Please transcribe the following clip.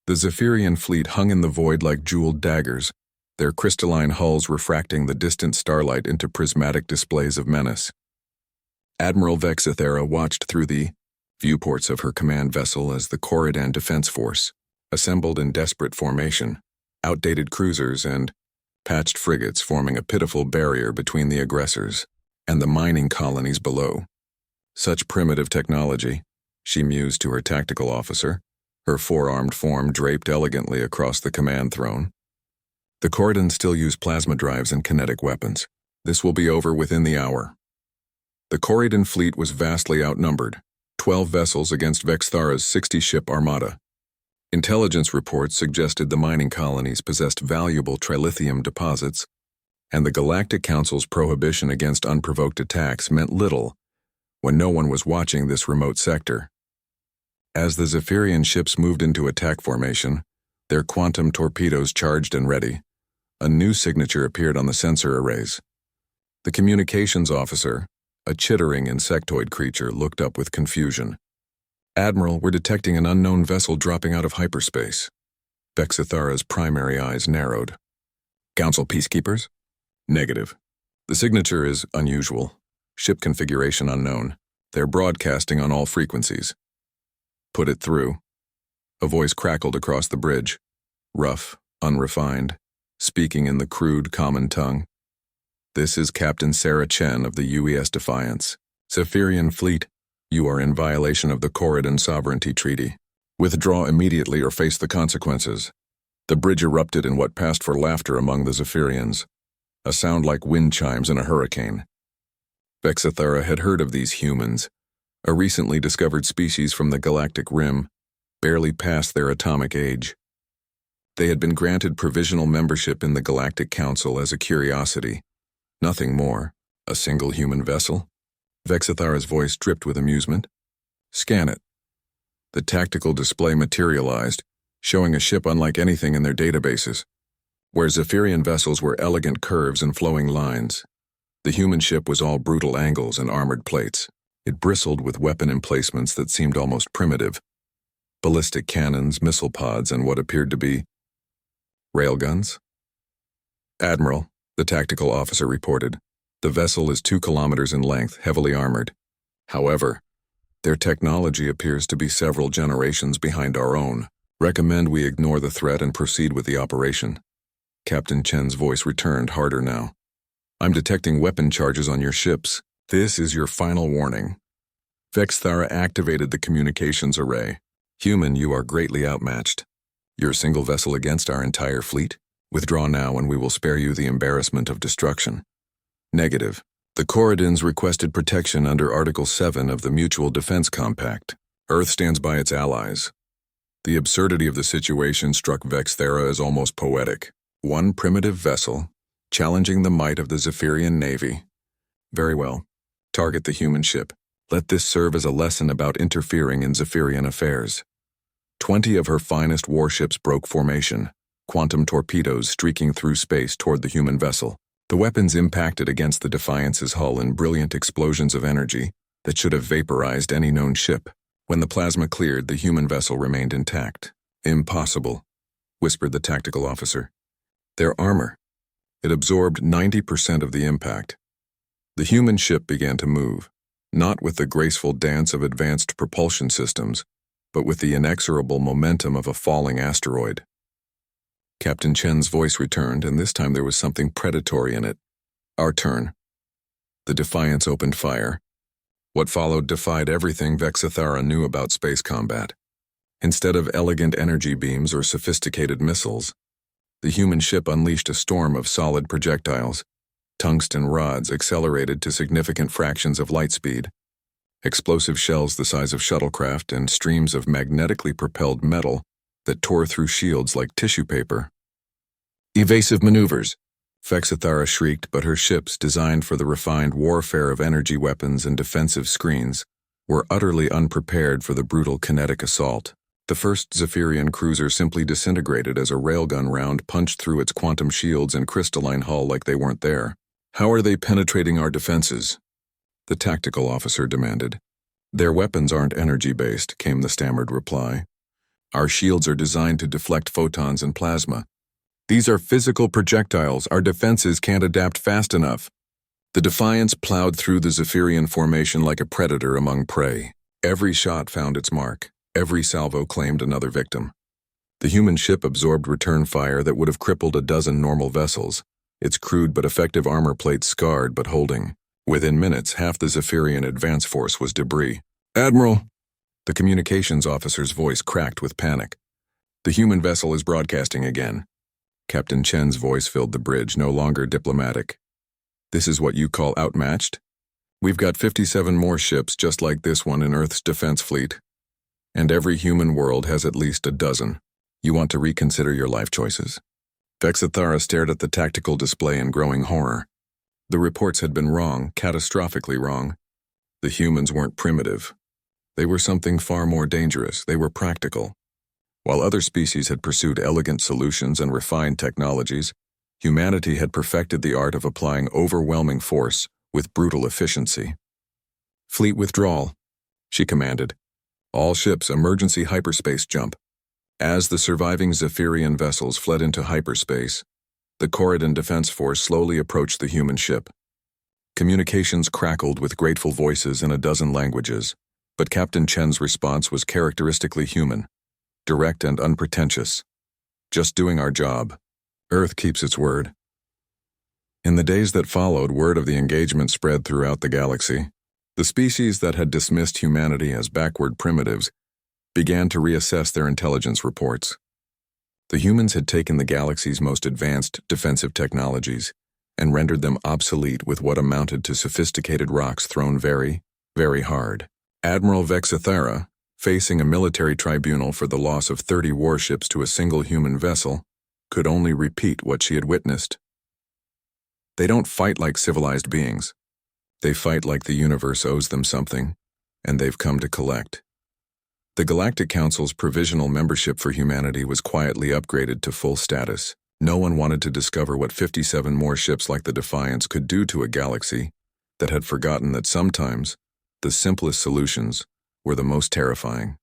The Zephyrian fleet hung in the void like jeweled daggers, their crystalline hulls refracting the distant starlight into prismatic displays of menace. Admiral Vexithera watched through the viewports of her command vessel as the Corridan Defense Force, assembled in desperate formation, outdated cruisers and patched frigates forming a pitiful barrier between the aggressors and the mining colonies below. Such primitive technology, she mused to her tactical officer, her four-armed form draped elegantly across the command throne. The Corridans still use plasma drives and kinetic weapons. This will be over within the hour. The Corridan fleet was vastly outnumbered, 12 vessels against Vexthara's 60-ship armada. Intelligence reports suggested the mining colonies possessed valuable trilithium deposits, and the Galactic Council's prohibition against unprovoked attacks meant little when no one was watching this remote sector. As the Zephyrian ships moved into attack formation, their quantum torpedoes charged and ready, a new signature appeared on the sensor arrays. The communications officer, a chittering insectoid creature, looked up with confusion. "Admiral, we're detecting an unknown vessel dropping out of hyperspace." Vexithara's primary eyes narrowed. "Council peacekeepers?" "Negative. The signature is unusual. Ship configuration unknown. They're broadcasting on all frequencies." "Put it through." A voice crackled across the bridge, rough, unrefined, speaking in the crude common tongue. "This is Captain Sarah Chen of the UES Defiance. Zephyrian Fleet, you are in violation of the Corridan Sovereignty Treaty. Withdraw immediately or face the consequences." The bridge erupted in what passed for laughter among the Zephyrians, a sound like wind chimes in a hurricane. Vexithara had heard of these humans, a recently discovered species from the galactic rim, barely past their atomic age. They had been granted provisional membership in the Galactic Council as a curiosity. Nothing more. A single human vessel? Vexithara's voice dripped with amusement. "Scan it." The tactical display materialized, showing a ship unlike anything in their databases. Where Zephyrian vessels were elegant curves and flowing lines, the human ship was all brutal angles and armored plates. It bristled with weapon emplacements that seemed almost primitive. Ballistic cannons, missile pods, and what appeared to be railguns. "Admiral," the tactical officer reported, "the vessel is 2 kilometers in length, heavily armored. However, their technology appears to be several generations behind our own. Recommend we ignore the threat and proceed with the operation." Captain Chen's voice returned, harder now. "I'm detecting weapon charges on your ships. This is your final warning." Vexthara activated the communications array. "Human, you are greatly outmatched. You're a single vessel against our entire fleet. Withdraw now and we will spare you the embarrassment of destruction." "Negative. The Corridans requested protection under Article 7 of the Mutual Defense Compact. Earth stands by its allies." The absurdity of the situation struck Vexthara as almost poetic. One primitive vessel, challenging the might of the Zephyrian Navy. Very well. Target the human ship. Let this serve as a lesson about interfering in Zephyrian affairs. 20 of her finest warships broke formation, quantum torpedoes streaking through space toward the human vessel. The weapons impacted against the Defiance's hull in brilliant explosions of energy that should have vaporized any known ship. When the plasma cleared, the human vessel remained intact. "Impossible," whispered the tactical officer. "Their armor. It absorbed 90% of the impact." The human ship began to move, not with the graceful dance of advanced propulsion systems, but with the inexorable momentum of a falling asteroid. Captain Chen's voice returned, and this time there was something predatory in it. "Our turn." The Defiance opened fire. What followed defied everything Vexithara knew about space combat. Instead of elegant energy beams or sophisticated missiles, the human ship unleashed a storm of solid projectiles. Tungsten rods accelerated to significant fractions of light speed, explosive shells the size of shuttlecraft, and streams of magnetically propelled metal that tore through shields like tissue paper. "Evasive maneuvers!" Vexithara shrieked, but her ships, designed for the refined warfare of energy weapons and defensive screens, were utterly unprepared for the brutal kinetic assault. The first Zephyrian cruiser simply disintegrated as a railgun round punched through its quantum shields and crystalline hull like they weren't there. "How are they penetrating our defenses?" the tactical officer demanded. "Their weapons aren't energy-based," came the stammered reply. Our shields are designed to deflect photons and plasma. These are physical projectiles. Our defenses can't adapt fast enough. The Defiance plowed through the Zephyrian formation like a predator among prey. Every shot found its mark. Every salvo claimed another victim. The human ship absorbed return fire that would have crippled a dozen normal vessels, its crude but effective armor plates scarred but holding. Within minutes, half the Zephyrian advance force was debris. "Admiral!" The communications officer's voice cracked with panic. "The human vessel is broadcasting again." Captain Chen's voice filled the bridge, no longer diplomatic. "This is what you call outmatched? We've got 57 more ships just like this one in Earth's defense fleet. And every human world has at least a dozen. You want to reconsider your life choices?" Vexithara stared at the tactical display in growing horror. The reports had been wrong, catastrophically wrong. The humans weren't primitive. They were something far more dangerous. They were practical. While other species had pursued elegant solutions and refined technologies, humanity had perfected the art of applying overwhelming force with brutal efficiency. "Fleet withdrawal," she commanded. "All ships, emergency hyperspace jump." As the surviving Zephyrian vessels fled into hyperspace, the Corridon Defense Force slowly approached the human ship. Communications crackled with grateful voices in a dozen languages, but Captain Chen's response was characteristically human, direct and unpretentious. "Just doing our job. Earth keeps its word." In the days that followed, word of the engagement spread throughout the galaxy. The species that had dismissed humanity as backward primitives began to reassess their intelligence reports. The humans had taken the galaxy's most advanced defensive technologies and rendered them obsolete with what amounted to sophisticated rocks thrown very, very hard. Admiral Vexithara, facing a military tribunal for the loss of 30 warships to a single human vessel, could only repeat what she had witnessed. They don't fight like civilized beings. They fight like the universe owes them something, and they've come to collect. The Galactic Council's provisional membership for humanity was quietly upgraded to full status. No one wanted to discover what 57 more ships like the Defiance could do to a galaxy that had forgotten that sometimes the simplest solutions were the most terrifying.